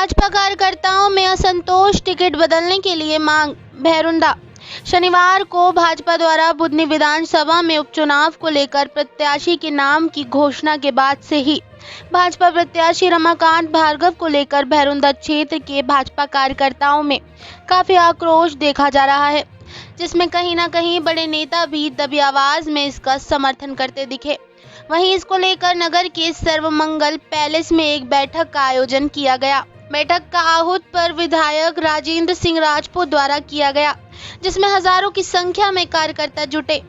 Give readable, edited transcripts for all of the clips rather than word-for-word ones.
भाजपा कार्यकर्ताओं में असंतोष, टिकट बदलने के लिए मांग। भैरुंडा। शनिवार को भाजपा द्वारा बुधनी विधानसभा में उपचुनाव को लेकर प्रत्याशी के नाम की घोषणा के बाद से ही भाजपा प्रत्याशी रमाकांत भार्गव को लेकर भैरुंडा क्षेत्र के भाजपा कार्यकर्ताओं में काफी आक्रोश देखा जा रहा है, जिसमें कहीं न कहीं बड़े नेता भी दबी आवाज में इसका समर्थन करते दिखे। वहीं इसको लेकर नगर के सर्वमंगल पैलेस में एक बैठक का आयोजन किया गया। बैठक का आहूत पर विधायक राजेंद्र सिंह राजपूत द्वारा किया गया, जिसमें हजारों की संख्या में कार्यकर्ता जुटे।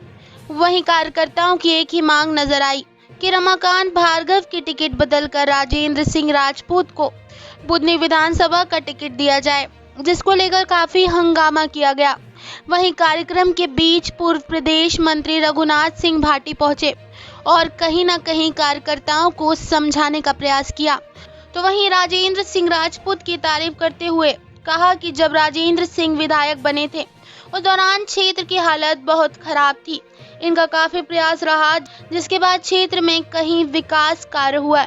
वहीं कार्यकर्ताओं की एक ही मांग नजर आई कि रमाकांत भार्गव की टिकट बदलकर राजेंद्र सिंह राजपूत को बुधनी विधानसभा का टिकट दिया जाए, जिसको लेकर काफी हंगामा किया गया। वहीं कार्यक्रम के बीच पूर्व प्रदेश मंत्री रघुनाथ सिंह भाटी पहुंचे और कहीं न कहीं कार्यकर्ताओं को समझाने का प्रयास किया। तो वहीं राजेंद्र सिंह राजपूत की तारीफ करते हुए कहा कि जब राजेंद्र सिंह विधायक बने थे उस दौरान क्षेत्र की हालत बहुत खराब थी। इनका काफी प्रयास रहा, जिसके बाद क्षेत्र में कहीं विकास कार्य हुआ।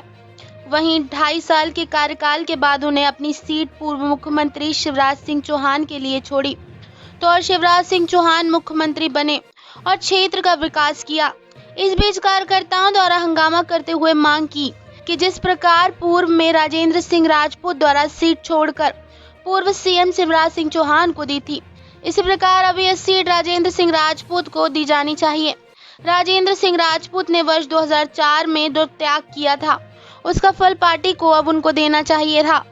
वहीं 2.5 साल के कार्यकाल के बाद उन्हें अपनी सीट पूर्व मुख्यमंत्री शिवराज सिंह चौहान के लिए छोड़ी, तो और शिवराज सिंह चौहान मुख्यमंत्री बने और क्षेत्र का विकास किया। इस बीच कार्यकर्ताओं द्वारा हंगामा करते हुए मांग की कि जिस प्रकार पूर्व में राजेंद्र सिंह राजपूत द्वारा सीट छोड़कर पूर्व सीएम शिवराज सिंह चौहान को दी थी, इसी प्रकार अभी यह सीट राजेंद्र सिंह राजपूत को दी जानी चाहिए। राजेंद्र सिंह राजपूत ने वर्ष 2004 में जो त्याग किया था, उसका फल पार्टी को अब उनको देना चाहिए था,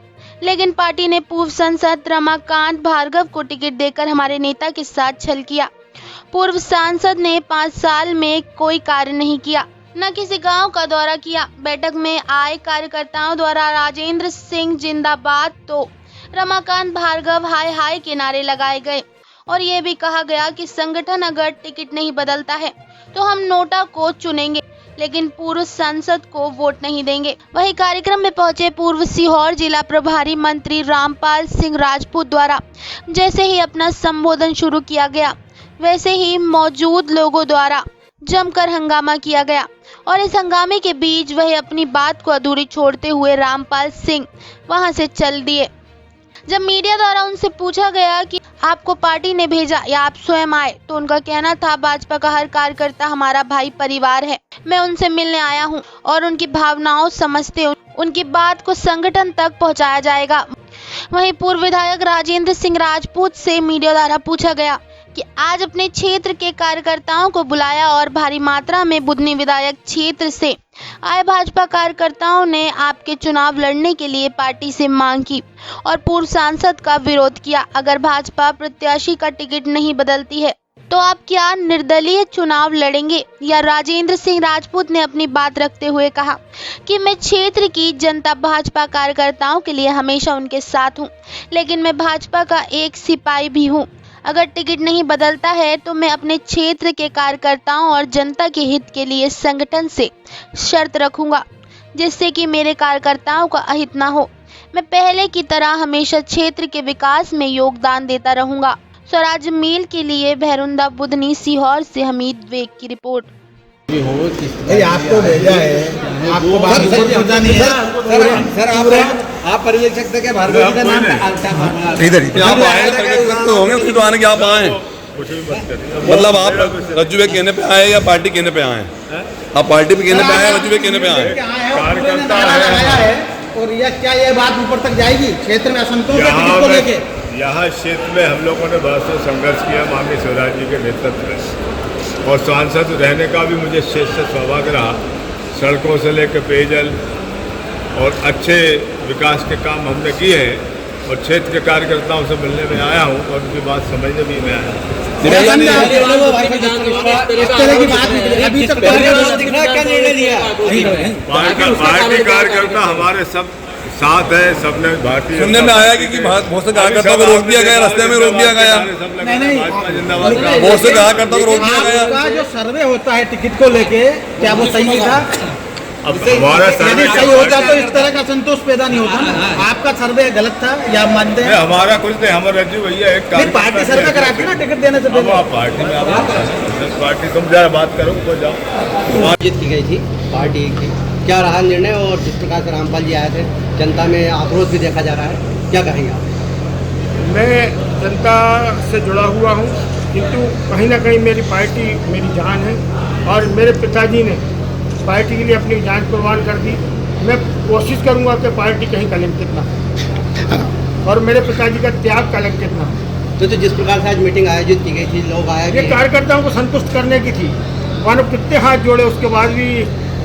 लेकिन पार्टी ने पूर्व सांसद रमाकांत भार्गव को टिकट देकर हमारे नेता के साथ छल किया। पूर्व सांसद ने 5 साल में कोई कार्य नहीं किया, न किसी गांव का दौरा किया। बैठक में आए कार्यकर्ताओं द्वारा राजेंद्र सिंह जिंदाबाद तो रमाकांत भार्गव हाय हाय के नारे लगाए गए और ये भी कहा गया कि संगठन अगर टिकट नहीं बदलता है तो हम नोटा को चुनेंगे, लेकिन पूर्व सांसद को वोट नहीं देंगे। वहीं कार्यक्रम में पहुंचे पूर्व सीहोर जिला प्रभारी मंत्री रामपाल सिंह राजपूत द्वारा जैसे ही अपना संबोधन शुरू किया गया, वैसे ही मौजूद लोगों द्वारा जमकर हंगामा किया गया और इस हंगामे के बीच वह अपनी बात को अधूरी छोड़ते हुए रामपाल सिंह वहां से चल दिए। जब मीडिया द्वारा उनसे पूछा गया कि आपको पार्टी ने भेजा या आप स्वयं आए, तो उनका कहना था भाजपा का हर कार्यकर्ता हमारा भाई परिवार है, मैं उनसे मिलने आया हूं और उनकी भावनाओं समझते उनकी बात को संगठन तक पहुंचाया जाएगा। वहीं पूर्व विधायक राजेंद्र सिंह राजपूत से मीडिया द्वारा पूछा गया कि आज अपने क्षेत्र के कार्यकर्ताओं को बुलाया और भारी मात्रा में बुधनी विधायक क्षेत्र से आए भाजपा कार्यकर्ताओं ने आपके चुनाव लड़ने के लिए पार्टी से मांग की और पूर्व सांसद का विरोध किया। अगर भाजपा प्रत्याशी का टिकट नहीं बदलती है तो आप क्या निर्दलीय चुनाव लड़ेंगे? या राजेंद्र सिंह राजपूत ने अपनी बात रखते हुए कहा कि मैं क्षेत्र की जनता भाजपा कार्यकर्ताओं के लिए हमेशा उनके साथ हूं, लेकिन मैं भाजपा का एक सिपाही भी हूं। अगर टिकट नहीं बदलता है तो मैं अपने क्षेत्र के कार्यकर्ताओं और जनता के हित के लिए संगठन से शर्त रखूंगा, जिससे कि मेरे कार्यकर्ताओं का अहित ना हो। मैं पहले की तरह हमेशा क्षेत्र के विकास में योगदान देता रहूंगा। स्वराज मेल के लिए भैरुंडा बुधनी सीहोर से हमीद वेग की रिपोर्ट। आपको भेजा है, आपको आप पर्यवेक्षक थे क्या? भार्गव का नाम इधर ही आप आए तो होंगे, उसकी तो आने के आप आए। मतलब आप रज्जू भाई कहने पे आए या पार्टी कहने पे आए? आप पार्टी पे कहने पे आए, रज्जू भाई कहने पे आए? कार्यकर्ता है और यह क्या ये बात ऊपर तक जाएगी? क्षेत्र में असंतोष को लेके यहाँ क्षेत्र में हम लोगों ने बहुत संघर्ष किया माननीय शिवराज जी के नेतृत्व में, और सांसद रहने का भी मुझे क्षेत्र से सौभाग्य रहा। सड़कों से लेकर पेयजल और अच्छे विकास के काम हमने किए हैं और क्षेत्र के कार्यकर्ताओं से मिलने में आया हूँ और उनकी बात समझने भी मैं आया हूँ। पार्टी कार्यकर्ता हमारे सब साथ है, सबने भारतीय सुनने में आया कि बहुत से कार्यकर्ताओं को रोक दिया गया, रास्ते में रोक दिया गया, बहुत से कार्यकर्ताओं को रोक दिया गया। जो सर्वे होता है टिकट को लेके, क्या वो सही था? अब हमारा सर्वे सही होता तो इस तरह का संतोष पैदा नहीं होता ना। आपका सर्वे गलत था या मानते हैं? हमारा कुछ नहीं, हमारे रज्जू भैया एक पार्टी सर्वे कराती ना टिकट देने से पहले। पार्टी में आप पार्टी तुम जरा बात करो, जाओ। जीत की गई थी, पार्टी एक थी। क्या रहा निर्णय, और जिस प्रकार से रामपाल जी आए थे, जनता में आक्रोश भी देखा जा रहा है, क्या कहेंगे आप? मैं जनता से जुड़ा हुआ हूँ, किंतु कहीं ना कहीं मेरी पार्टी मेरी जान है और मेरे पिताजी ने पार्टी के लिए अपनी जान कुर्बान कर दी। मैं कोशिश करूँगा कि पार्टी कहीं कलंकित ना हो और मेरे पिताजी का त्याग कलंकित ना हो। तो जिस प्रकार से आज मीटिंग आयोजित की गई थी, लोग आए ये कार्यकर्ताओं को संतुष्ट करने की थी, मानो कितने हाथ जोड़े उसके बाद भी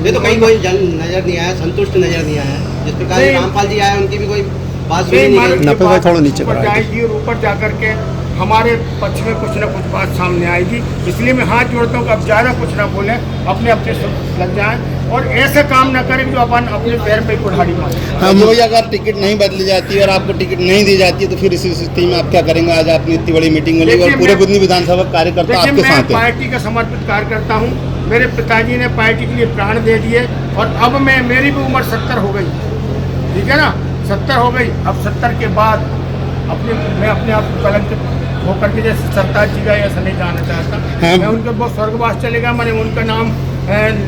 ये तो कहीं कोई जन नजर नहीं आया, संतुष्ट नजर नहीं आया। जिस प्रकार से रामपाल जी आए, उनकी भी कोई बात सुनी नहीं गई। थोड़ा नीचे ऊपर जाएगी और ऊपर जाकर के हमारे पक्ष में कुछ ना कुछ बात सामने आएगी। इसलिए मैं हाथ जोड़ता हूँ कि अब ज़्यादा कुछ ना बोलें, अपने अपने लग जाएं और ऐसे काम ना करें जो अपन अपने पैर पे कुल्हाड़ी मारें। जो अगर टिकट नहीं बदली जाती है और आपको टिकट नहीं दी जाती है तो फिर इस स्थिति में आप क्या करेंगे? आज आपने इतनी बड़ी मीटिंग में ली और पूरे बुधनी विधानसभा कार्यकर्ता आपके साथ है। पार्टी का समर्पित कार्यकर्ता हूँ। मेरे पिताजी ने पार्टी के लिए प्राण दे दिए और अब मेरी भी उम्र 70 हो गई, ठीक है ना, 70 हो गई। अब 70 के बाद मैं अपने आप को कलंकित होकर के जैसे सरताज जी का ऐसा नहीं जाना चाहता। मैं उनके बहुत स्वर्गवास चलेगा, मैंने उनका नाम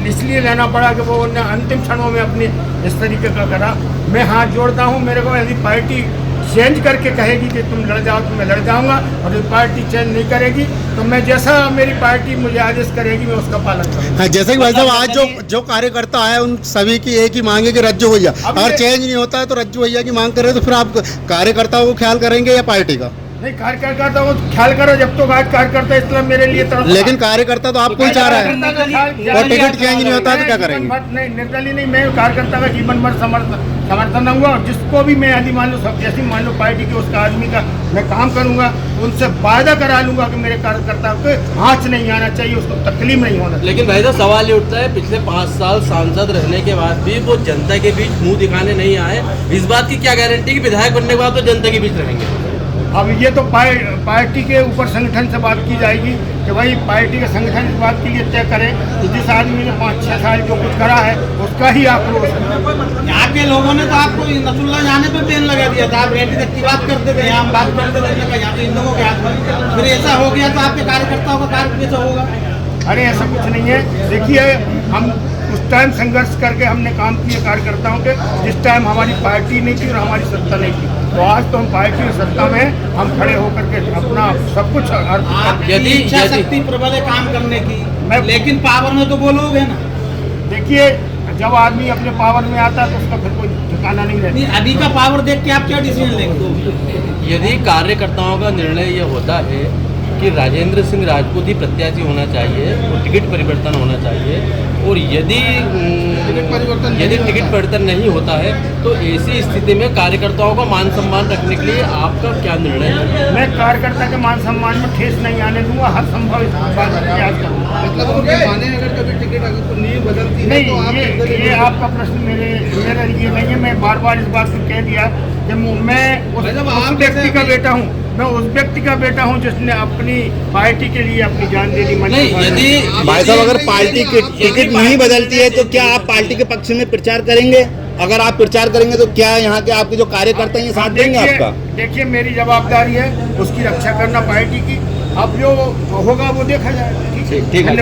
इसलिए लेना पड़ा कि वो उन्होंने अंतिम क्षणों में अपनी इस तरीके का करा। मैं हाथ जोड़ता हूँ, मेरे को यदि पार्टी चेंज करके कहेगी कि तुम लड़ जाओ तो मैं लड़ जाऊंगा, और यदि पार्टी चेंज नहीं करेगी तो मैं जैसा मेरी पार्टी मुझे आदेश करेगी मैं उसका पालन करूँगा। हाँ, जैसे कि भाई साहब आज जो कार्यकर्ता है उन सभी की एक ही मांग है कि रज्जू भैया, अगर चेंज नहीं होता है तो रज्जू भैया की मांग करें, तो फिर आप कार्यकर्ताओं को ख्याल करेंगे या पार्टी का? नहीं, कार्यकर्ता को ख्याल करो, जब तो आज कार्यकर्ता इसलिए मेरे लिए तरफ। लेकिन कार्यकर्ता तो आपको ही चाह रहा है और टिकट चेंज नहीं होता है तो क्या करेंगे? नहीं, निर्दलीय नहीं, मैं कार्यकर्ता का जीवन भर समर्थन दूंगा और जिसको भी मैं यदि मान लो जैसी मान लो पार्टी के उसका आदमी का मैं काम करूंगा, उनसे वायदा करा लूंगा कि मेरे कार्यकर्ता को आँच नहीं आना चाहिए, उसको तकलीफ नहीं होना। लेकिन भाई साहब सवाल ये उठता है, पिछले 5 साल सांसद रहने के बाद भी वो जनता के बीच मुंह दिखाने नहीं आए। इस बात की क्या गारंटी कि विधायक बनने के बाद तो जनता के बीच रहेंगे? अब ये तो पार्टी के ऊपर संगठन से बात की जाएगी कि भाई पार्टी के संगठन इस बात के लिए तय करे कि जिस आदमी ने 5-6 साल जो कुछ करा है उसका ही आक्रोश। यहाँ के लोगों ने तो आपको नसरुल्लाह जाने पे पेन लगा दिया था, आप रेड्डी तक की बात करते थे, हम बात करते थे, यहाँ तो इन लोगों के हाथ में फिर ऐसा हो गया तो आपके कार्यकर्ताओं का कार्य कैसे होगा? अरे ऐसा कुछ नहीं है। देखिए, हम उस टाइम संघर्ष करके हमने काम किए कार्यकर्ताओं के, जिस टाइम हमारी पार्टी नहीं थी और हमारी सत्ता नहीं थी। तो आज तो हम पार्टी की सत्ता में हम खड़े होकर के अपना सब कुछ यदि इच्छा शक्ति प्रबल है काम करने की, लेकिन पावर में तो बोलोगे ना। देखिए, जब आदमी अपने पावर में आता है तो उसका फिर कोई ठिकाना नहीं रहता। अभी का पावर देख के आप क्या डिसीजन लेंगे? यदि कार्यकर्ताओं का निर्णय ये होता है कि राजेंद्र सिंह राजपूत ही प्रत्याशी होना चाहिए और टिकट परिवर्तन होना चाहिए, और यदि टिकट परिवर्तन नहीं होता है तो ऐसी स्थिति में कार्यकर्ताओं का मान सम्मान रखने के लिए आपका क्या निर्णय है? मैं कार्यकर्ता के मान सम्मान में ठेस नहीं आने दूंगा, हर संभव प्रयास करूँगा। अगर कभी टिकट अगर नहीं बदलती नहीं, ये आपका प्रश्न मेरे लिए नहीं है। मैं बार बार इस बात को कह दिया कि मैं उस व्यक्ति का बेटा हूँ, मैं उस व्यक्ति का बेटा हूं जिसने अपनी पार्टी के लिए अपनी जान दे दी। यदि भाई साहब अगर पार्टी की टिकट नहीं बदलती है तो क्या आप पार्टी के पक्ष में प्रचार करेंगे? अगर आप प्रचार करेंगे तो क्या यहाँ के आपके जो कार्यकर्ता हैं ये साथ देंगे आपका? देखिए, मेरी जवाबदारी है उसकी रक्षा करना पार्टी की। अब जो होगा वो देखा जाएगा। ठीक है।